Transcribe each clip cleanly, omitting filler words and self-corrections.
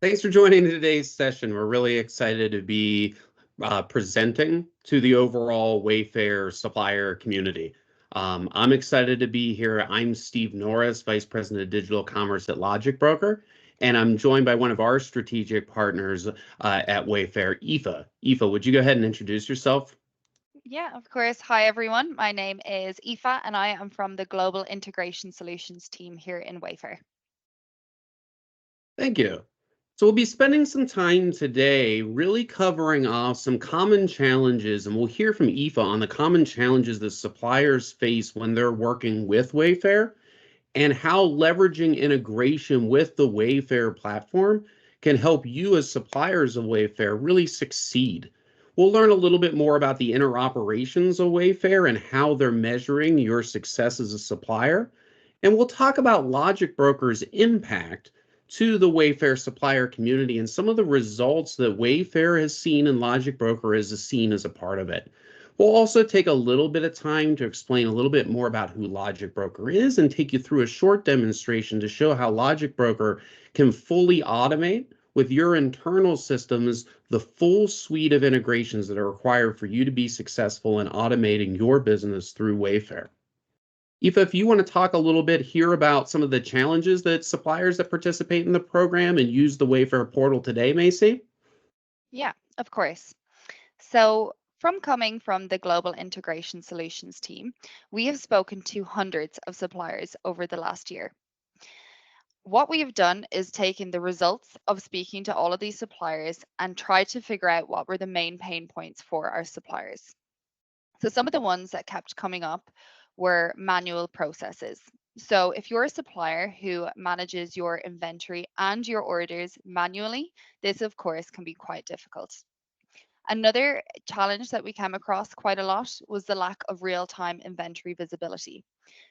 Thanks for joining today's session. We're really excited to be presenting to the overall Wayfair supplier community. I'm excited to be here. I'm Steve Norris, Vice President of Digital Commerce at Logicbroker, and I'm joined by one of our strategic partners at Wayfair, Aoife. Aoife, would you go ahead and introduce yourself? Yeah, of course. Hi, everyone. My name is Aoife, and I am from the Global Integration Solutions team here in Wayfair. Thank you. So we'll be spending some time today really covering off some common challenges, and we'll hear from Aoife on the common challenges that suppliers face when they're working with Wayfair and how leveraging integration with the Wayfair platform can help you as suppliers of Wayfair really succeed. We'll learn a little bit more about the inner operations of Wayfair and how they're measuring your success as a supplier. And we'll talk about Logicbroker's impact to the Wayfair supplier community and some of the results that Wayfair has seen and Logicbroker has seen as a part of it. We'll also take a little bit of time to explain a little bit more about who Logicbroker is and take you through a short demonstration to show how Logicbroker can fully automate with your internal systems the full suite of integrations that are required for you to be successful in automating your business through Wayfair. Aoife, if you want to talk a little bit here about some of the challenges that suppliers that participate in the program and use the Wayfair portal today may see. Yeah, of course. So, coming from the Global Integration Solutions team, we have spoken to hundreds of suppliers over the last year. What we have done is taken the results of speaking to all of these suppliers and tried to figure out what were the main pain points for our suppliers. So some of the ones that kept coming up were manual processes. So if you're a supplier who manages your inventory and your orders manually, this of course can be quite difficult. Another challenge that we came across quite a lot was the lack of real-time inventory visibility.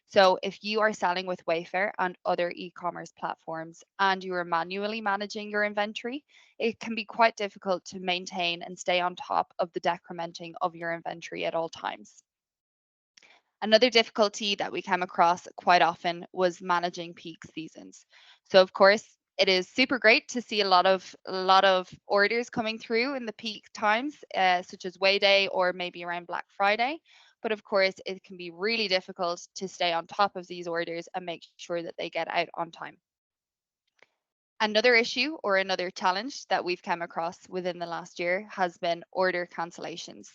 So if you are selling with Wayfair and other e-commerce platforms and you are manually managing your inventory, it can be quite difficult to maintain and stay on top of the decrementing of your inventory at all times. Another difficulty that we came across quite often was managing peak seasons. So of course, it is super great to see a lot of orders coming through in the peak times, such as Way Day or maybe around Black Friday. But of course, it can be really difficult to stay on top of these orders and make sure that they get out on time. Another issue or another challenge that we've come across within the last year has been order cancellations.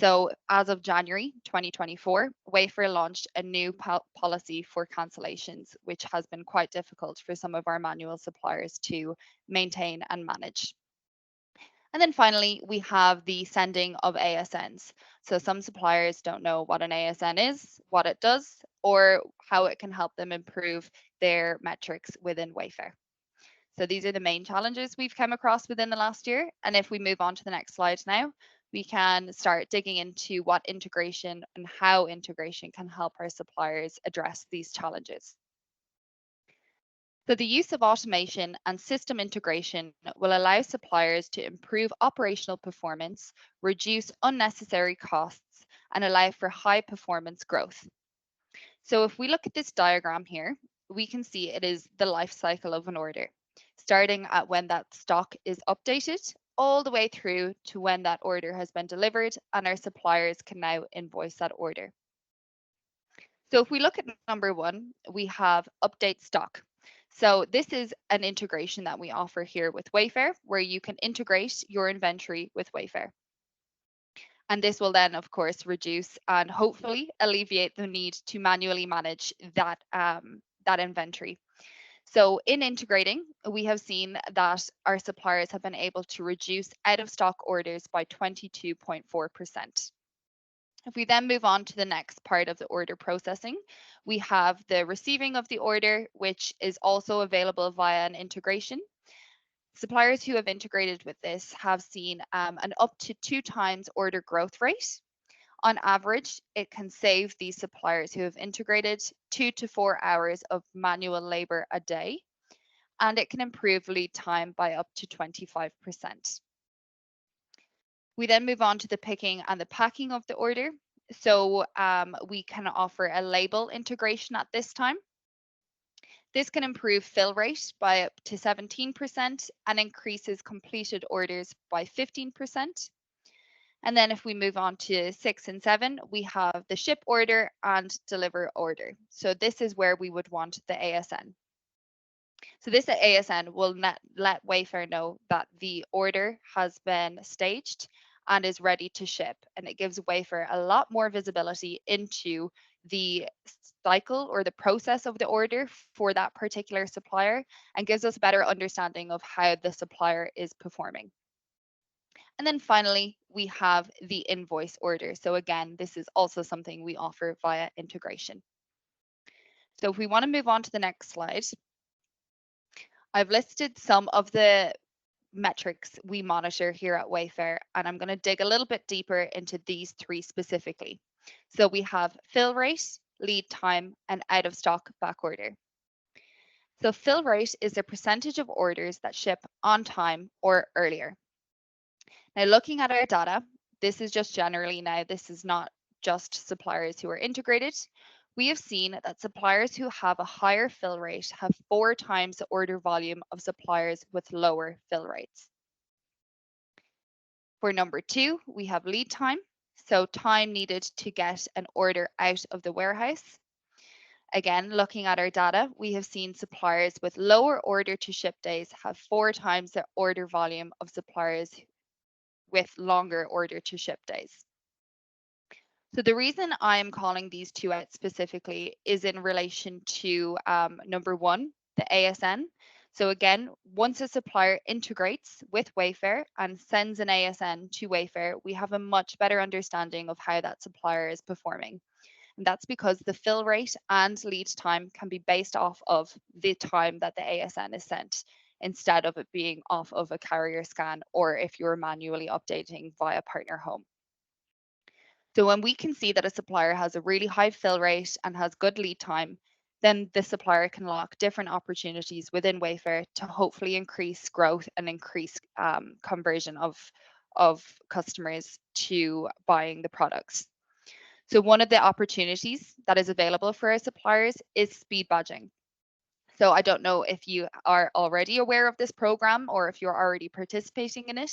So, as of January 2024, Wayfair launched a new policy for cancellations, which has been quite difficult for some of our manual suppliers to maintain and manage. And then finally, we have the sending of ASNs. So, some suppliers don't know what an ASN is, what it does, or how it can help them improve their metrics within Wayfair. So these are the main challenges we've come across within the last year. And if we move on to the next slide now, we can start digging into what integration and how integration can help our suppliers address these challenges. So the use of automation and system integration will allow suppliers to improve operational performance, reduce unnecessary costs, and allow for high performance growth. So if we look at this diagram here, we can see it is the life cycle of an order, starting at when that stock is updated, all the way through to when that order has been delivered and our suppliers can now invoice that order. So if we look at number one, we have update stock. So this is an integration that we offer here with Wayfair, where you can integrate your inventory with Wayfair. And this will then, of course, reduce and hopefully alleviate the need to manually manage that inventory. So in integrating, we have seen that our suppliers have been able to reduce out of stock orders by 22.4%. If we then move on to the next part of the order processing, we have the receiving of the order, which is also available via an integration. Suppliers who have integrated with this have seen an up to 2 times order growth rate. On average, it can save these suppliers who have integrated 2 to 4 hours of manual labor a day, and it can improve lead time by up to 25%. We then move on to the picking and the packing of the order. So we can offer a label integration at this time. This can improve fill rate by up to 17% and increases completed orders by 15%. And then if we move on to 6 and 7, we have the ship order and deliver order. So this is where we would want the ASN. So this ASN will let Wayfair know that the order has been staged and is ready to ship. And it gives Wayfair a lot more visibility into the cycle or the process of the order for that particular supplier and gives us a better understanding of how the supplier is performing. And then finally, we have the invoice order. So again, this is also something we offer via integration. So if we want to move on to the next slide, I've listed some of the metrics we monitor here at Wayfair, and I'm going to dig a little bit deeper into these three specifically. So we have fill rate, lead time, and out of stock backorder. So fill rate is the percentage of orders that ship on time or earlier. Now, looking at our data, this is just generally now, this is not just suppliers who are integrated. We have seen that suppliers who have a higher fill rate have 4 times the order volume of suppliers with lower fill rates. For number 2, we have lead time, so time needed to get an order out of the warehouse. Again, looking at our data, we have seen suppliers with lower order to ship days have 4 times the order volume of suppliers with longer order to ship days. So the reason I'm calling these two out specifically is in relation to number 1, the ASN. So again, once a supplier integrates with Wayfair and sends an ASN to Wayfair, we have a much better understanding of how that supplier is performing. And that's because the fill rate and lead time can be based off of the time that the ASN is sent, instead of it being off of a carrier scan or if you're manually updating via partner home. So when we can see that a supplier has a really high fill rate and has good lead time, then the supplier can lock different opportunities within Wayfair to hopefully increase growth and increase conversion of customers to buying the products. So one of the opportunities that is available for our suppliers is speed badging. So I don't know if you are already aware of this program or if you're already participating in it,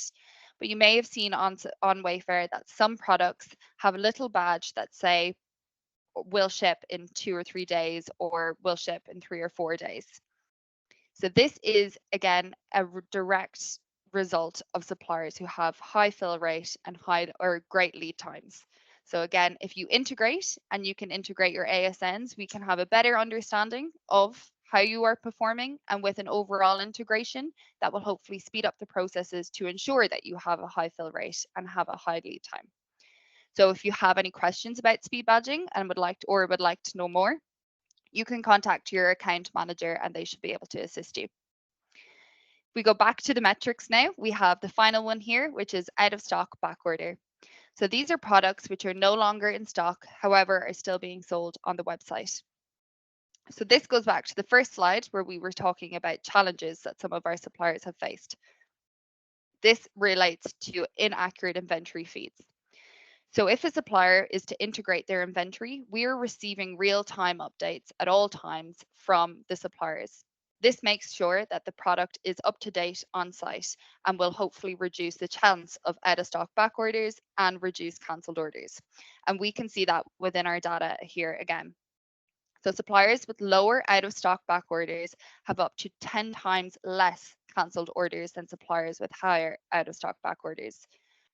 but you may have seen on Wayfair that some products have a little badge that say will ship in 2 or 3 days or will ship in 3 or 4 days. So this is, again, a direct result of suppliers who have high fill rate and high or great lead times. So again, if you integrate and you can integrate your ASNs, we can have a better understanding of how you are performing, and with an overall integration that will hopefully speed up the processes to ensure that you have a high fill rate and have a high lead time. So if you have any questions about speed badging and would like to know more, you can contact your account manager and they should be able to assist you. If we go back to the metrics now, we have the final one here, which is out of stock backorder. So these are products which are no longer in stock, however, are still being sold on the website. So this goes back to the first slide where we were talking about challenges that some of our suppliers have faced. This relates to inaccurate inventory feeds. So if a supplier is to integrate their inventory, we are receiving real-time updates at all times from the suppliers. This makes sure that the product is up to date on site and will hopefully reduce the chance of out of stock back orders and reduce cancelled orders. And we can see that within our data here again. So suppliers with lower out of stock back orders have up to 10 times less cancelled orders than suppliers with higher out of stock back orders.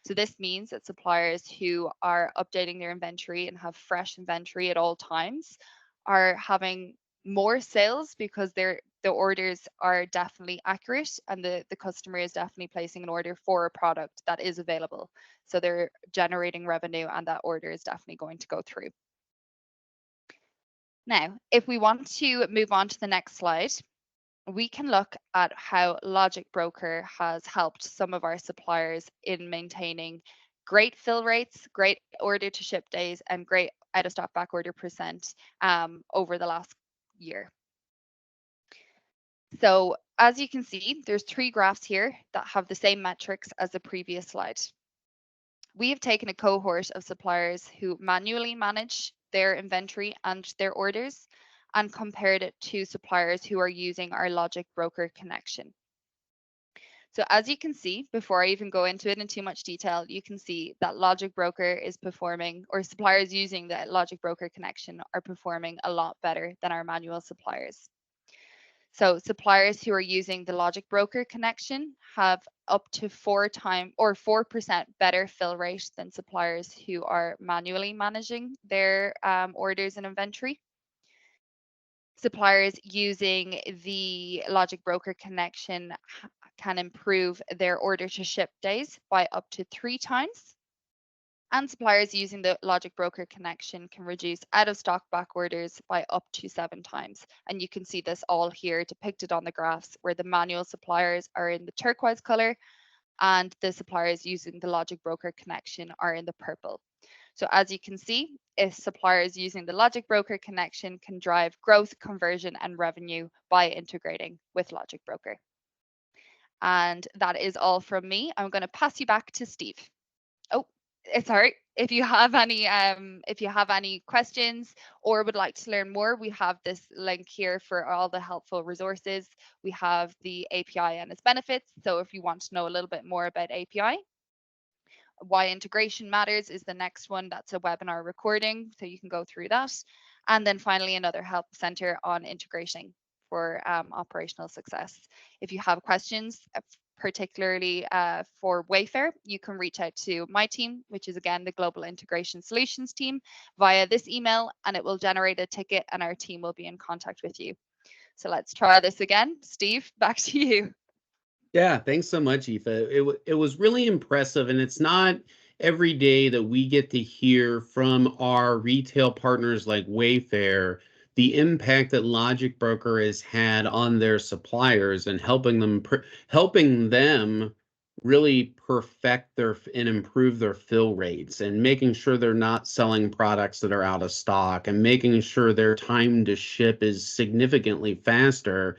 So this means that suppliers who are updating their inventory and have fresh inventory at all times are having more sales because the orders are definitely accurate and the customer is definitely placing an order for a product that is available. So they're generating revenue and that order is definitely going to go through. Now, if we want to move on to the next slide, we can look at how Logicbroker has helped some of our suppliers in maintaining great fill rates, great order to ship days, and great out of stock back order percent over the last year. So as you can see, there's 3 graphs here that have the same metrics as the previous slide. We have taken a cohort of suppliers who manually manage their inventory and their orders, and compared it to suppliers who are using our Logicbroker connection. So as you can see, before I even go into it in too much detail, you can see that Logicbroker is performing, or suppliers using the Logicbroker connection are performing a lot better than our manual suppliers. So suppliers who are using the Logicbroker connection have up to 4% better fill rate than suppliers who are manually managing their orders and inventory. Suppliers using the Logicbroker connection can improve their order to ship days by up to 3 times. And suppliers using the Logicbroker connection can reduce out of stock back orders by up to 7 times. And you can see this all here depicted on the graphs, where the manual suppliers are in the turquoise color and the suppliers using the Logicbroker connection are in the purple. So as you can see, if suppliers using the Logicbroker connection can drive growth, conversion, and revenue by integrating with Logicbroker. And that is all from me. I'm going to pass you back to Steve. Oh, sorry. If you have any questions or would like to learn more, we have this link here for all the helpful resources. We have the API and its benefits. So if you want to know a little bit more about API, why integration matters is the next one. That's a webinar recording, so you can go through that. And then finally, another help center on integrating for operational success. If you have questions, particularly for Wayfair, you can reach out to my team, which is again the Global Integration Solutions team, via this email, and it will generate a ticket and our team will be in contact with you. So let's try this again. Steve, back to you. Yeah, thanks so much, Aoife. It was really impressive, and it's not every day that we get to hear from our retail partners like Wayfair the impact that Logicbroker has had on their suppliers and helping them really perfect and improve their fill rates and making sure they're not selling products that are out of stock and making sure their time to ship is significantly faster.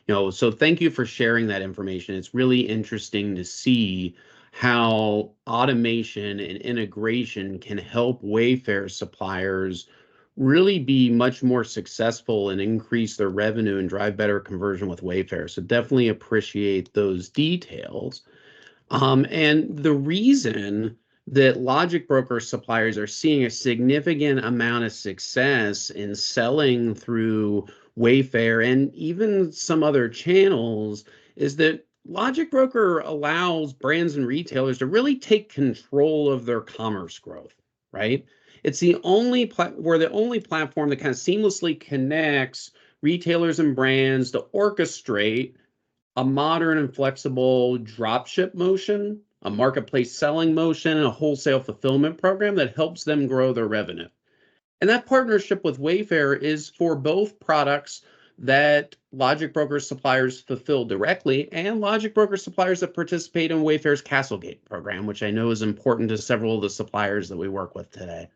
So thank you for sharing that information. It's really interesting to see how automation and integration can help Wayfair suppliers really be much more successful and increase their revenue and drive better conversion with Wayfair. So definitely appreciate those details. And the reason that Logicbroker suppliers are seeing a significant amount of success in selling through Wayfair and even some other channels is that Logicbroker allows brands and retailers to really take control of their commerce growth, right? It's we're the only platform that kind of seamlessly connects retailers and brands to orchestrate a modern and flexible dropship motion, a marketplace selling motion, and a wholesale fulfillment program that helps them grow their revenue. And that partnership with Wayfair is for both products that Logicbroker suppliers fulfill directly and Logicbroker suppliers that participate in Wayfair's Castlegate program, which I know is important to several of the suppliers that we work with today.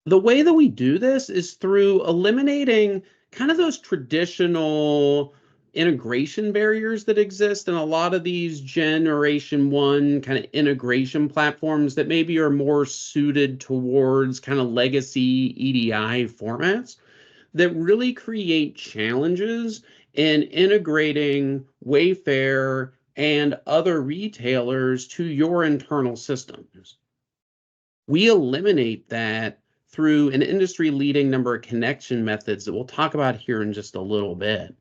The way that we do this is through eliminating kind of those traditional integration barriers that exist in a lot of these generation one kind of integration platforms that maybe are more suited towards kind of legacy EDI formats that really create challenges in integrating Wayfair and other retailers to your internal systems. We eliminate that through an industry-leading number of connection methods that we'll talk about here in just a little bit.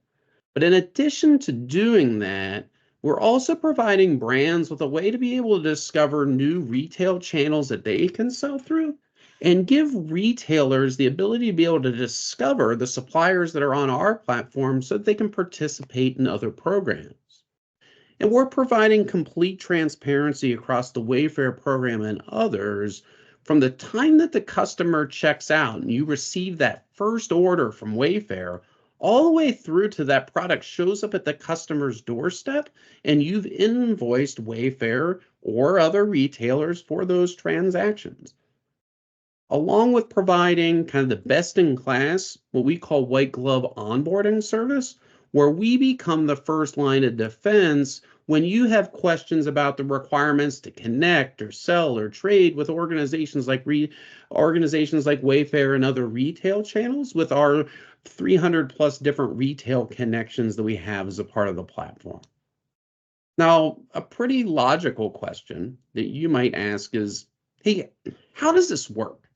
But in addition to doing that, we're also providing brands with a way to be able to discover new retail channels that they can sell through and give retailers the ability to be able to discover the suppliers that are on our platform so that they can participate in other programs. And we're providing complete transparency across the Wayfair program and others from the time that the customer checks out and you receive that first order from Wayfair all the way through to that product shows up at the customer's doorstep and you've invoiced Wayfair or other retailers for those transactions. Along with providing kind of the best in class, what we call white glove onboarding service, where we become the first line of defense when you have questions about the requirements to connect or sell or trade with organizations like Wayfair and other retail channels with our 300 plus different retail connections that we have as a part of the platform. Now, a pretty logical question that you might ask is, hey, how does this work?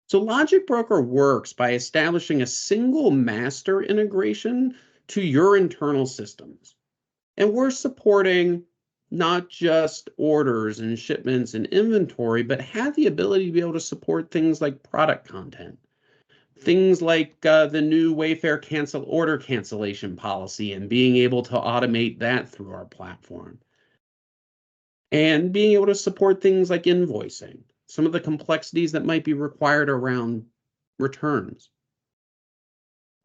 So Logicbroker works by establishing a single master integration to your internal systems. And we're supporting not just orders and shipments and inventory, but have the ability to be able to support things like product content, things like the new Wayfair order cancellation policy and being able to automate that through our platform. And being able to support things like invoicing, some of the complexities that might be required around returns.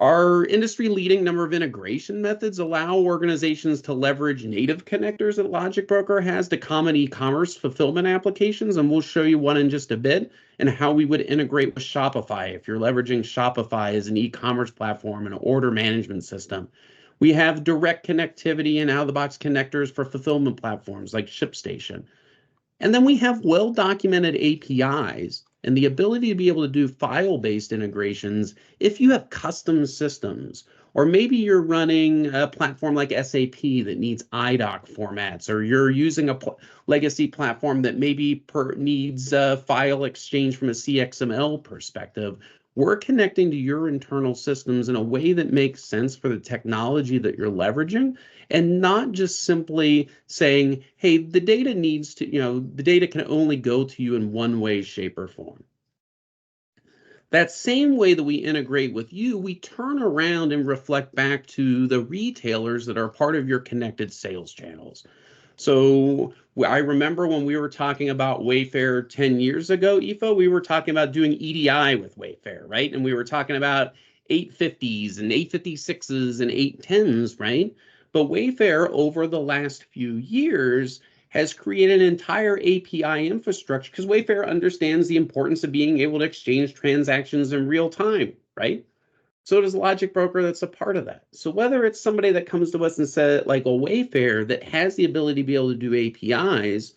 Our industry-leading number of integration methods allow organizations to leverage native connectors that Logicbroker has to common e-commerce fulfillment applications, and we'll show you one in just a bit, and how we would integrate with Shopify if you're leveraging Shopify as an e-commerce platform and order management system. We have direct connectivity and out-of-the-box connectors for fulfillment platforms like ShipStation. And then we have well-documented APIs and the ability to be able to do file-based integrations if you have custom systems, or maybe you're running a platform like SAP that needs IDOC formats, or you're using a legacy platform that maybe needs file exchange from a CXML perspective. We're connecting to your internal systems in a way that makes sense for the technology that you're leveraging, and not just simply saying, hey, the data needs to, the data can only go to you in one way, shape, or form. That same way that we integrate with you, we turn around and reflect back to the retailers that are part of your connected sales channels. So I remember when we were talking about Wayfair 10 years ago, Aoife, we were talking about doing EDI with Wayfair, right? And we were talking about 850s and 856s and 810s, right? But Wayfair over the last few years has created an entire API infrastructure because Wayfair understands the importance of being able to exchange transactions in real time, right? So does Logicbroker that's a part of that. So whether it's somebody that comes to us and said, like a Wayfair that has the ability to be able to do APIs,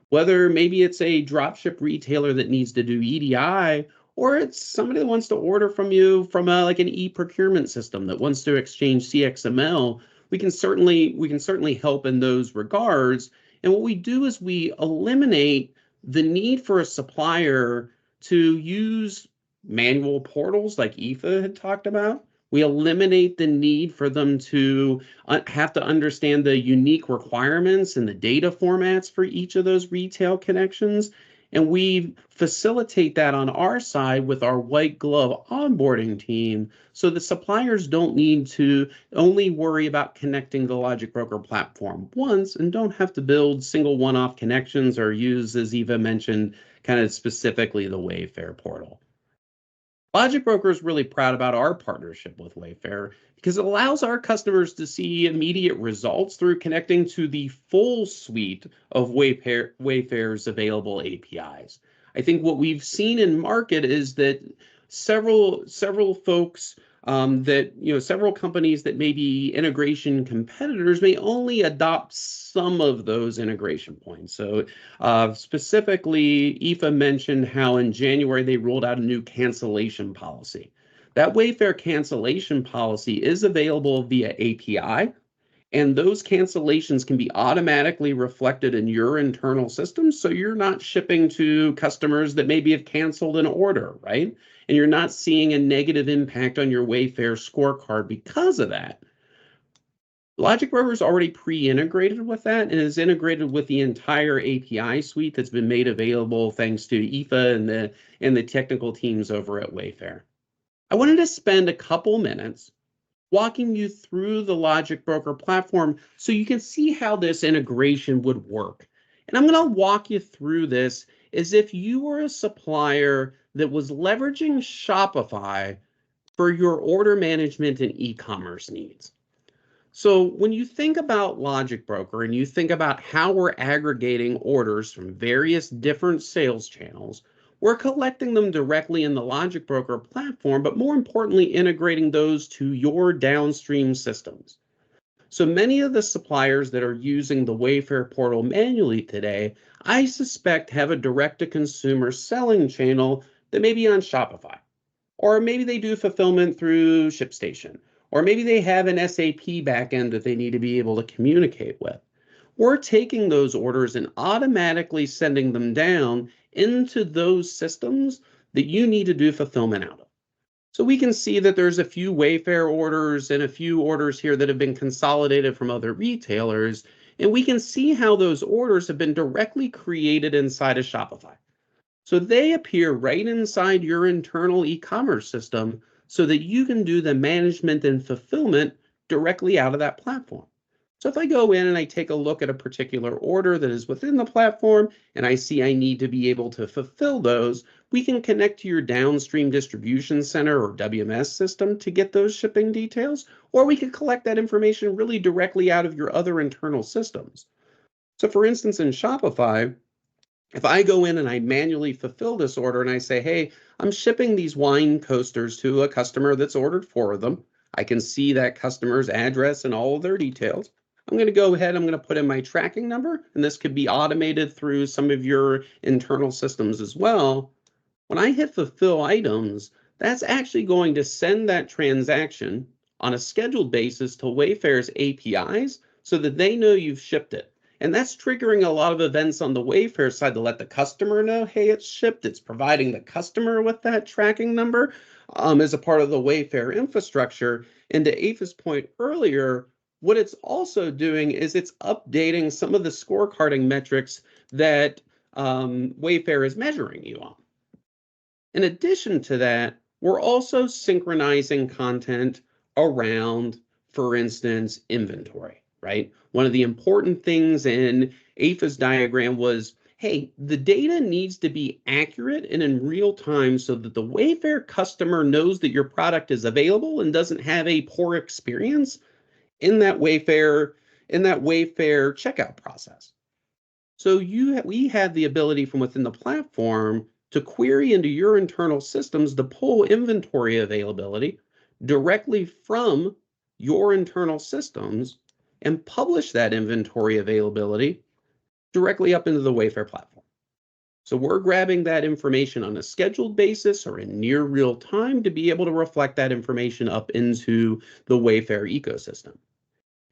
whether maybe it's a dropship retailer that needs to do EDI, or it's somebody that wants to order from you from like an e-procurement system that wants to exchange CXML, we can certainly help in those regards. And what we do is we eliminate the need for a supplier to use manual portals like Aoife had talked about. We eliminate the need for them to have to understand the unique requirements and the data formats for each of those retail connections. And we facilitate that on our side with our white glove onboarding team so the suppliers don't need to only worry about connecting the Logicbroker platform once and don't have to build single one-off connections or use, as Eva mentioned, kind of specifically the Wayfair portal. Logicbroker is really proud about our partnership with Wayfair because it allows our customers to see immediate results through connecting to the full suite of Wayfair's available APIs. I think what we've seen in market is that several folks several companies that may be integration competitors may only adopt some of those integration points. So specifically, Aoife mentioned how in January they rolled out a new cancellation policy. That Wayfair cancellation policy is available via API, and those cancellations can be automatically reflected in your internal system, so you're not shipping to customers that maybe have canceled an order, right? And you're not seeing a negative impact on your Wayfair scorecard because of that. Logicbroker is already pre-integrated with that and is integrated with the entire API suite that's been made available thanks to Aoife and the technical teams over at Wayfair. I wanted to spend a couple minutes walking you through the Logicbroker platform so you can see how this integration would work. And I'm going to walk you through this as if you were a supplier that was leveraging Shopify for your order management and e-commerce needs. So when you think about Logicbroker and you think about how we're aggregating orders from various different sales channels, we're collecting them directly in the Logicbroker platform, but more importantly, integrating those to your downstream systems. So many of the suppliers that are using the Wayfair portal manually today, I suspect have a direct-to-consumer selling channel that may be on Shopify. Or maybe they do fulfillment through ShipStation. Or maybe they have an SAP backend that they need to be able to communicate with. We're taking those orders and automatically sending them down into those systems that you need to do fulfillment out of. So we can see that there's a few Wayfair orders and a few orders here that have been consolidated from other retailers, and we can see how those orders have been directly created inside of Shopify. So they appear right inside your internal e-commerce system so that you can do the management and fulfillment directly out of that platform. So if I go in and I take a look at a particular order that is within the platform and I see I need to be able to fulfill those, we can connect to your downstream distribution center or WMS system to get those shipping details, or we could collect that information really directly out of your other internal systems. So for instance, in Shopify, if I go in and I manually fulfill this order and I say, hey, I'm shipping these wine coasters to a customer that's ordered 4 of them, I can see that customer's address and all of their details. I'm going to go ahead, I'm going to put in my tracking number, and this could be automated through some of your internal systems as well. When I hit fulfill items, that's actually going to send that transaction on a scheduled basis to Wayfair's APIs so that they know you've shipped it. And that's triggering a lot of events on the Wayfair side to let the customer know, hey, it's shipped. It's providing the customer with that tracking number as a part of the Wayfair infrastructure. And to Aoife's point earlier, what it's also doing is it's updating some of the scorecarding metrics that Wayfair is measuring you on. In addition to that, we're also synchronizing content around, for instance, inventory, right? One of the important things in Aoife's diagram was, hey, the data needs to be accurate and in real time so that the Wayfair customer knows that your product is available and doesn't have a poor experience in that Wayfair checkout process. So we have the ability from within the platform to query into your internal systems to pull inventory availability directly from your internal systems and publish that inventory availability directly up into the Wayfair platform. So we're grabbing that information on a scheduled basis or in near real time to be able to reflect that information up into the Wayfair ecosystem.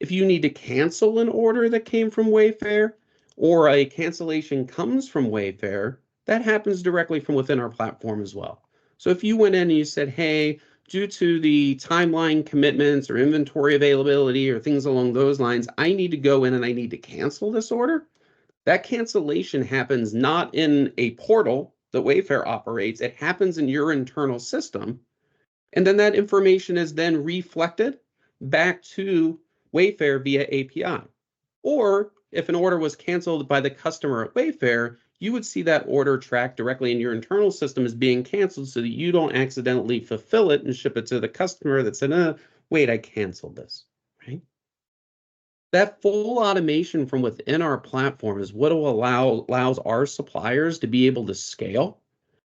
If you need to cancel an order that came from Wayfair or a cancellation comes from Wayfair, that happens directly from within our platform as well. So if you went in and you said, hey, due to the timeline commitments or inventory availability or things along those lines, I need to go in and I need to cancel this order. That cancellation happens not in a portal that Wayfair operates. It happens in your internal system. And then that information is then reflected back to Wayfair via API. Or if an order was canceled by the customer at Wayfair, you would see that order tracked directly in your internal system as being canceled so that you don't accidentally fulfill it and ship it to the customer that said, wait, I canceled this, right? That full automation from within our platform is what allows our suppliers to be able to scale,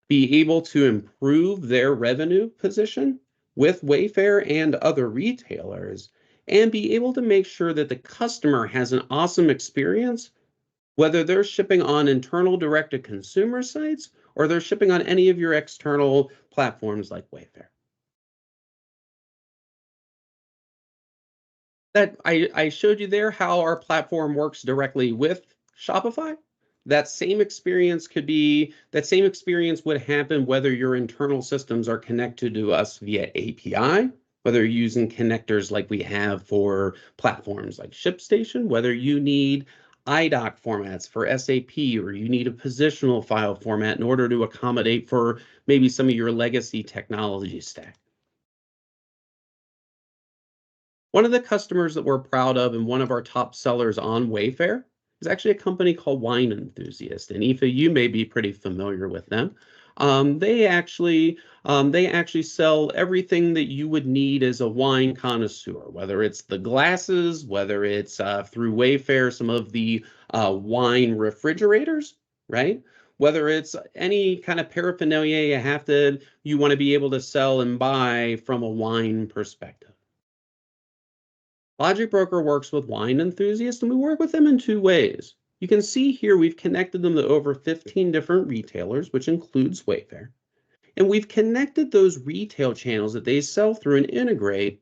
be able to improve their revenue position with Wayfair and other retailers, and be able to make sure that the customer has an awesome experience, whether they're shipping on internal direct-to-consumer sites or they're shipping on any of your external platforms like Wayfair. That I showed you there how our platform works directly with Shopify. That same experience would happen whether your internal systems are connected to us via API, whether you're using connectors like we have for platforms like ShipStation, whether you need IDOC formats for SAP, or you need a positional file format in order to accommodate for maybe some of your legacy technology stack. One of the customers that we're proud of and one of our top sellers on Wayfair is actually a company called Wine Enthusiast. And Aoife, you may be pretty familiar with them. They actually sell everything that you would need as a wine connoisseur, whether it's the glasses, whether it's through Wayfair, some of the wine refrigerators, right? Whether it's any kind of paraphernalia you want to be able to sell and buy from a wine perspective. Logicbroker works with wine enthusiasts, and we work with them in two ways. You can see here we've connected them to over 15 different retailers, which includes Wayfair. And we've connected those retail channels that they sell through and integrate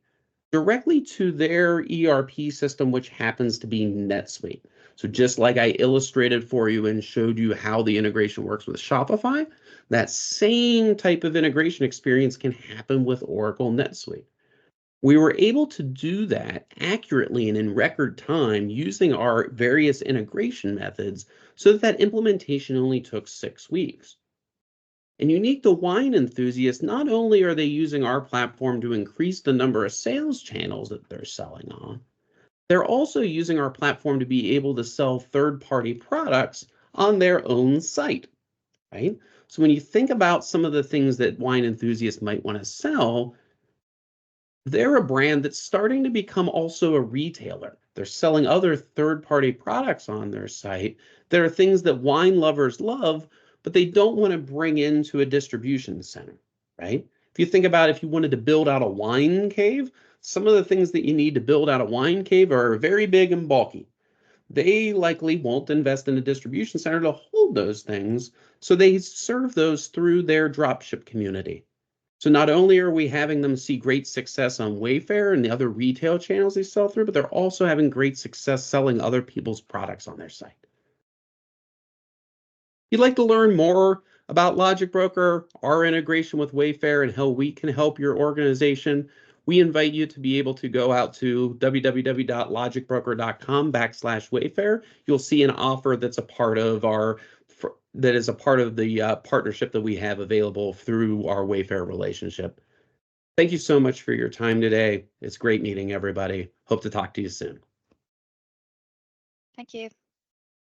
directly to their ERP system, which happens to be NetSuite. So just like I illustrated for you and showed you how the integration works with Shopify, that same type of integration experience can happen with Oracle NetSuite. We were able to do that accurately and in record time using our various integration methods so that implementation only took 6 weeks. And unique to wine enthusiasts, not only are they using our platform to increase the number of sales channels that they're selling on, they're also using our platform to be able to sell third-party products on their own site, right? So when you think about some of the things that wine enthusiasts might want to sell, they're a brand that's starting to become also a retailer. They're selling other third-party products on their site. There are things that wine lovers love, but they don't want to bring into a distribution center, right? If you think about if you wanted to build out a wine cave, some of the things that you need to build out a wine cave are very big and bulky. They likely won't invest in a distribution center to hold those things, so they serve those through their dropship community. So not only are we having them see great success on Wayfair and the other retail channels they sell through, but they're also having great success selling other people's products on their site. If you'd like to learn more about Logicbroker, our integration with Wayfair, and how we can help your organization, we invite you to be able to go out to www.logicbroker.com/Wayfair. You'll see an offer that's a part of the partnership that we have available through our Wayfair relationship. Thank you so much for your time today. It's great meeting everybody. Hope to talk to you soon. Thank you.